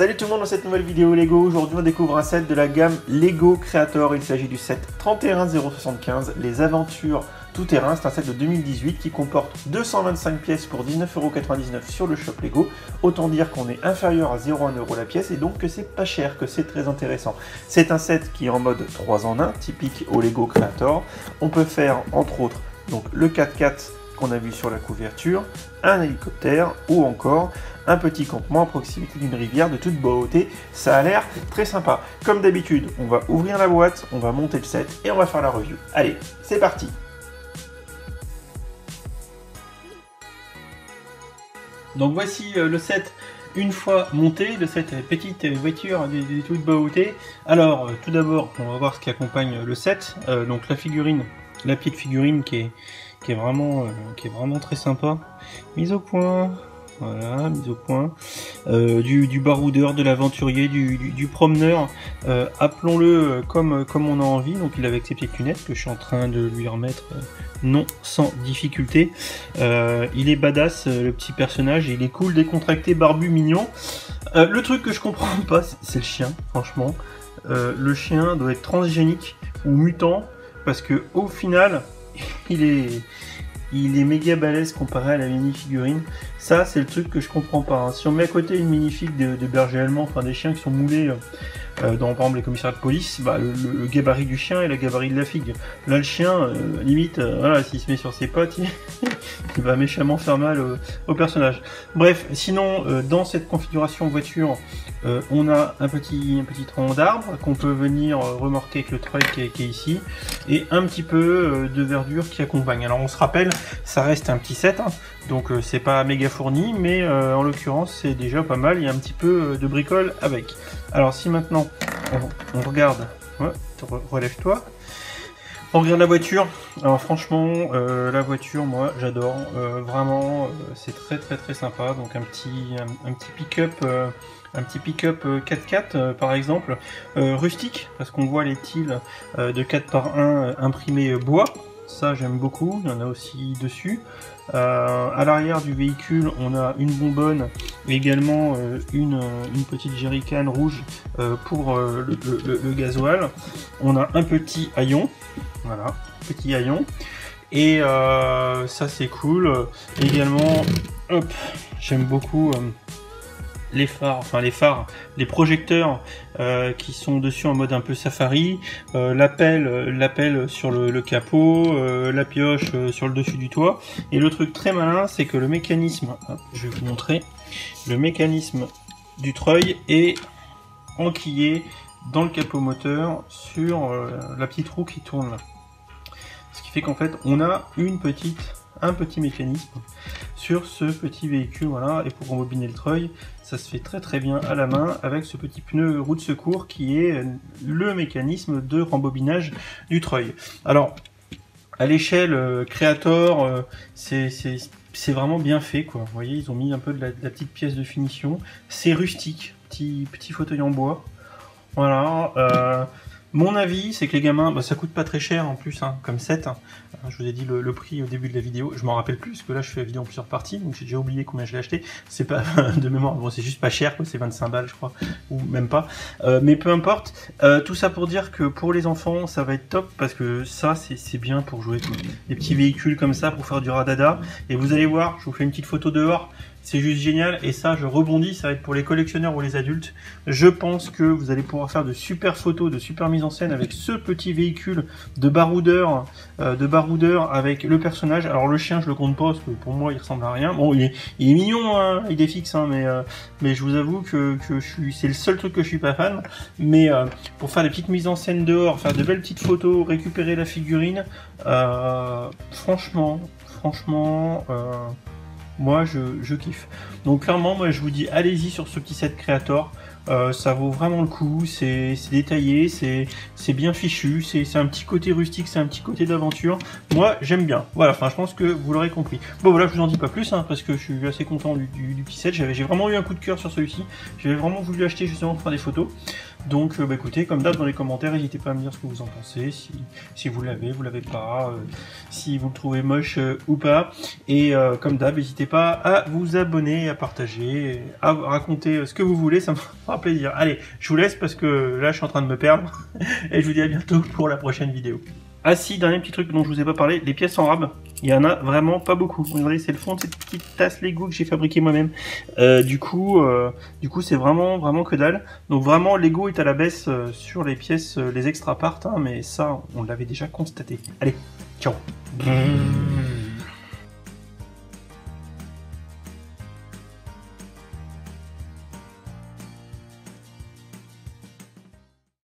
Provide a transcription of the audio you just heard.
Salut tout le monde dans cette nouvelle vidéo Lego. Aujourd'hui on découvre un set de la gamme Lego Creator. Il s'agit du set 31075, les aventures tout terrain. C'est un set de 2018 qui comporte 225 pièces pour 19,99 € sur le shop Lego. Autant dire qu'on est inférieur à 0,1 € la pièce et donc que c'est pas cher, que c'est très intéressant. C'est un set qui est en mode 3 en 1, typique au Lego Creator. On peut faire entre autres donc le 4x4 qu'on a vu sur la couverture, un hélicoptère ou encore un petit campement à proximité d'une rivière de toute beauté. Ça a l'air très sympa. Comme d'habitude, on va ouvrir la boîte, on va monter le set et on va faire la review. Allez, c'est parti! Donc voici le set une fois monté, de cette petite voiture de toute beauté. Alors tout d'abord, on va voir ce qui accompagne le set. Donc la figurine, la petite figurine qui est vraiment très sympa. Mise au point. Voilà, mise au point. Du baroudeur, de l'aventurier, du promeneur. Appelons-le comme on a envie. Donc il est avec ses petites lunettes que je suis en train de lui remettre non sans difficulté. Il est badass, le petit personnage. Il est cool, décontracté, barbu, mignon. Le truc que je comprends pas, c'est le chien, franchement. Le chien doit être transgénique ou mutant parce que au final, il est méga balèze comparé à la mini-figurine. Ça, c'est le truc que je comprends pas. Hein. Si on met à côté une minifig de berger allemand, enfin des chiens qui sont moulés dans par exemple les commissariats de police, bah, le gabarit du chien et le gabarit de la figue. Là, le chien, limite, voilà, s'il se met sur ses pattes, il va méchamment faire mal au personnage. Bref, sinon, dans cette configuration voiture, on a un petit tronc d'arbre qu'on peut venir remorquer avec le treuil qui est ici, et un petit peu de verdure qui accompagne. Alors on se rappelle, ça reste un petit set, hein, donc c'est pas méga fourni, mais en l'occurrence c'est déjà pas mal. Il y a un petit peu de bricole avec. Alors si maintenant on regarde, ouais, relève-toi. On regarde la voiture. Alors franchement, la voiture, moi j'adore. Vraiment, c'est très sympa. Donc un petit pick-up. Un petit pick-up 4x4 par exemple, rustique, parce qu'on voit les tiles de 4 par 1 imprimés bois, ça j'aime beaucoup, il y en a aussi dessus. À l'arrière du véhicule, on a une bonbonne, et également une petite jerrycan rouge pour le gasoil. On a un petit haillon, voilà, petit haillon, et ça c'est cool. Également, hop, j'aime beaucoup les phares, les projecteurs qui sont dessus en mode un peu safari, l'appel sur le capot, la pioche sur le dessus du toit. Et le truc très malin, c'est que le mécanisme, je vais vous montrer, le mécanisme du treuil est enquillé dans le capot moteur sur la petite roue qui tourne là. Ce qui fait qu'en fait, on a un petit mécanisme sur ce petit véhicule, voilà, et pour rembobiner le treuil, ça se fait très bien à la main avec ce petit pneu roue de secours qui est le mécanisme de rembobinage du treuil. Alors, à l'échelle Creator, c'est vraiment bien fait, quoi. Vous voyez, ils ont mis un peu de la petite pièce de finition. C'est rustique, petit fauteuil en bois. Voilà. Mon avis, c'est que les gamins, bah, ça coûte pas très cher en plus, hein, comme set. Hein. Je vous ai dit le prix au début de la vidéo. Je m'en rappelle plus, parce que là, je fais la vidéo en plusieurs parties, donc j'ai déjà oublié combien je l'ai acheté. C'est pas de mémoire, bon, c'est juste pas cher, c'est 25 balles, je crois, ou même pas. Mais peu importe. Tout ça pour dire que pour les enfants, ça va être top, parce que ça, c'est bien pour jouer avec des petits véhicules comme ça, pour faire du radada. Et vous allez voir, je vous fais une petite photo dehors. C'est juste génial, et ça je rebondis, ça va être pour les collectionneurs ou les adultes. Je pense que vous allez pouvoir faire de super photos, de super mise en scène avec ce petit véhicule de baroudeur avec le personnage. Alors le chien je le compte pas parce que pour moi il ressemble à rien. Bon il est mignon, hein, il est fixe, hein, mais je vous avoue que c'est le seul truc que je suis pas fan. Mais pour faire des petites mises en scène dehors, faire de belles petites photos, récupérer la figurine, franchement, moi je kiffe. Donc clairement, moi je vous dis, allez-y sur ce petit set Creator. Ça vaut vraiment le coup, c'est détaillé, c'est bien fichu, c'est un petit côté rustique, c'est un petit côté d'aventure. Moi j'aime bien, voilà, enfin je pense que vous l'aurez compris. Bon voilà, je vous en dis pas plus, hein, parce que je suis assez content du petit set. J'ai vraiment eu un coup de cœur sur celui-ci, j'avais vraiment voulu l'acheter justement pour faire des photos. Donc bah, écoutez, comme d'hab dans les commentaires, n'hésitez pas à me dire ce que vous en pensez, si vous l'avez pas, si vous le trouvez moche ou pas. Et comme d'hab, n'hésitez pas à vous abonner, à partager, à raconter ce que vous voulez, ça me fera plaisir. Allez, je vous laisse parce que là je suis en train de me perdre. Et je vous dis à bientôt pour la prochaine vidéo. Ah si, dernier petit truc dont je vous ai pas parlé, les pièces en rab, il y en a vraiment pas beaucoup. Regardez, c'est le fond de cette petite tasse Lego que j'ai fabriqué moi-même. Du coup, c'est vraiment que dalle. Donc vraiment, Lego est à la baisse sur les pièces, les extra parts, hein, mais ça, on l'avait déjà constaté. Allez, ciao.